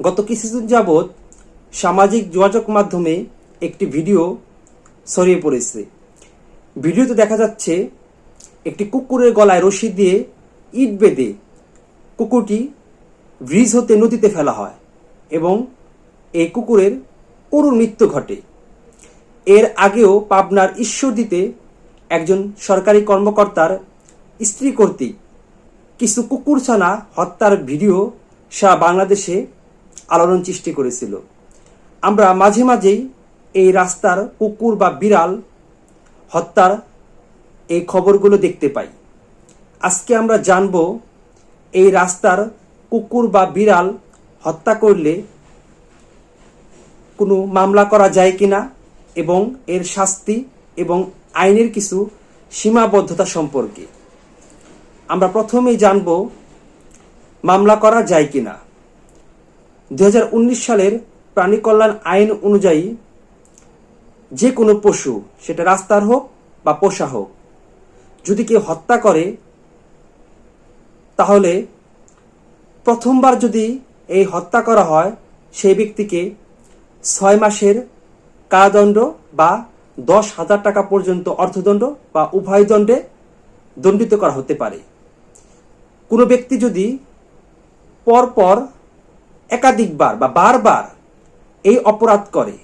গত কিছুদিন যাবৎ সামাজিক যোগাযোগ মাধ্যমে একটি ভিডিও ছড়িয়ে পড়েছে। ভিডিওতে দেখা যাচ্ছে একটি কুকুরের গলায় রশি দিয়ে ইট বেঁধে কুকুরটি ব্রিজ হতে নদীতে ফেলা হয় এবং এই কুকুরের করুণ মৃত্যু ঘটে। এর আগেও পাবনার ঈশ্বরদীতে একজন সরকারি কর্মকর্তার স্ত্রী কর্তৃক কিছু কুকুরছানা হত্যার ভিডিও সারা বাংলাদেশে আলোড়ন সৃষ্টি করেছিল। আমরা মাঝে মাঝেই এই রাস্তার কুকুর বা বিড়াল হত্যার এই খবরগুলো দেখতে পাই। আজকে আমরা জানব এই রাস্তার কুকুর বা বিড়াল হত্যা করলে কোনো মামলা করা যায় কিনা এবং এর শাস্তি এবং আইনের কিছু সীমাবদ্ধতা সম্পর্কে। আমরা প্রথমেই জানব মামলা করা যায় কিনা। 2019 সালের প্রাণী কল্যাণ আইন অনুযায়ী যে কোনো পশু, সেটা রাস্তার হোক বা পোষা হোক, যদি কেউ হত্যা করে তাহলে প্রথমবার যদি এই হত্যা করা হয় সেই ব্যক্তিকে 6 মাসের কারাদণ্ড বা 10,000 টাকা পর্যন্ত অর্থদণ্ড বা উভয় দণ্ডে দণ্ডিত করা হতে পারে। কোনো ব্যক্তি যদি পরপর একাধিকবার বা বারবার এই অপরাধ করে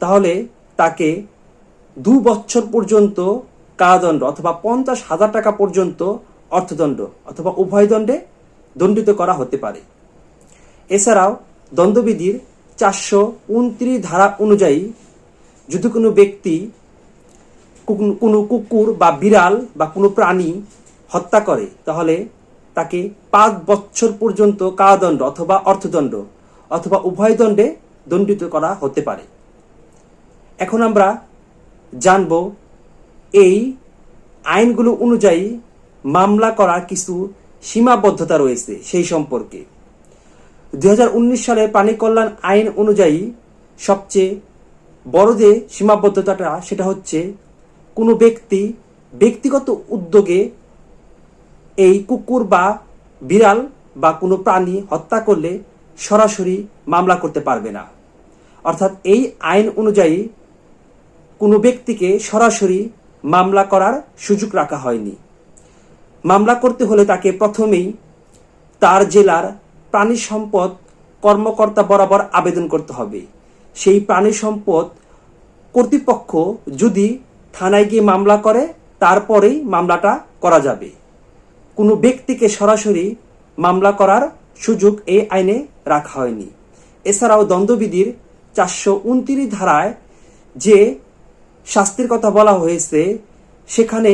তাহলে তাকে 2 বছর পর্যন্ত কারাদণ্ড অথবা 50,000 টাকা পর্যন্ত অর্থদণ্ড অথবা উভয় দণ্ডে দণ্ডিত করা হতে পারে। এছাড়াও দণ্ডবিধির 429 ধারা অনুযায়ী যদি কোনো ব্যক্তি কোনো কুকুর বা বিড়াল বা কোনো প্রাণী হত্যা করে তাহলে তাকে 5 বছর পর্যন্ত কারাদণ্ড অথবা অর্থদণ্ড অথবা উভয় দণ্ডে দণ্ডিত করা হতে পারে। এখন আমরা জানব এই আইনগুলো অনুযায়ী মামলা করার কিছু সীমাবদ্ধতা রয়েছে সেই সম্পর্কে। 2019 সালের প্রাণী কল্যাণ আইন অনুযায়ী সবচেয়ে বড় যে সীমাবদ্ধতাটা সেটা হচ্ছে কোনো ব্যক্তি ব্যক্তিগত উদ্যোগে এই কুকুর বা বিড়াল বা কোনো প্রাণী হত্যা করলে সরাসরি মামলা করতে পারবে না। অর্থাৎ এই আইন অনুযায়ী কোনো ব্যক্তিকে সরাসরি মামলা করার সুযোগ রাখা হয়নি। মামলা করতে হলে তাকে প্রথমেই তার জেলার প্রাণী সম্পদ কর্মকর্তা বরাবর আবেদন করতে হবে। সেই প্রাণী সম্পদ কর্তৃপক্ষ যদি থানায় গিয়ে মামলা করে তারপরেই মামলাটা করা যাবে। কোনো ব্যক্তিকে সরাসরি মামলা করার সুযোগ এই আইনে রাখা হয়নি। এছাড়াও দণ্ডবিধির 429 ধারায় যে শাস্তির কথা বলা হয়েছে সেখানে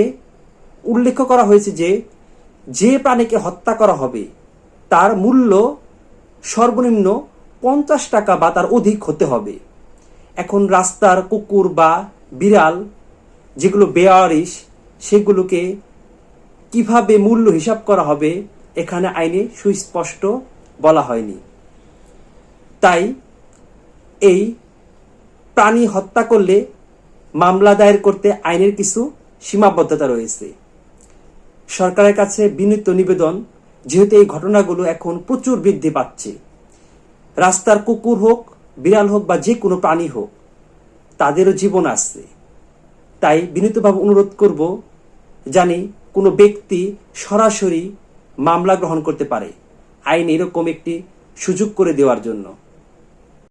উল্লেখ করা হয়েছে যে প্রাণীকে হত্যা করা হবে তার মূল্য সর্বনিম্ন 50 টাকা বা তার অধিক হতে হবে। এখন রাস্তার কুকুর বা বিড়াল যেগুলো বেওয়ারিশ সেগুলোকে কিভাবে মূল্য হিসাব করা হবে এখানে আইনে সুস্পষ্ট বলা হয়নি। তাই এই প্রাণী হত্যা করলে মামলা দায়ের করতে আইনের কিছু সীমাবদ্ধতা রয়েছে। সরকারের কাছে বিনীত নিবেদন, যেহেতু এই ঘটনাগুলো এখন প্রচুর বৃদ্ধি পাচ্ছে, রাস্তার কুকুর হোক, বিড়াল হোক বা যে কোনো প্রাণী হোক, তাদেরও জীবন আছে। তাই বিনীতভাবে অনুরোধ করব জানি কোনো ব্যক্তি সরাসরি মামলা গ্রহণ করতে পারে, আইন এরকম একটি সুযোগ করে দেওয়ার জন্য।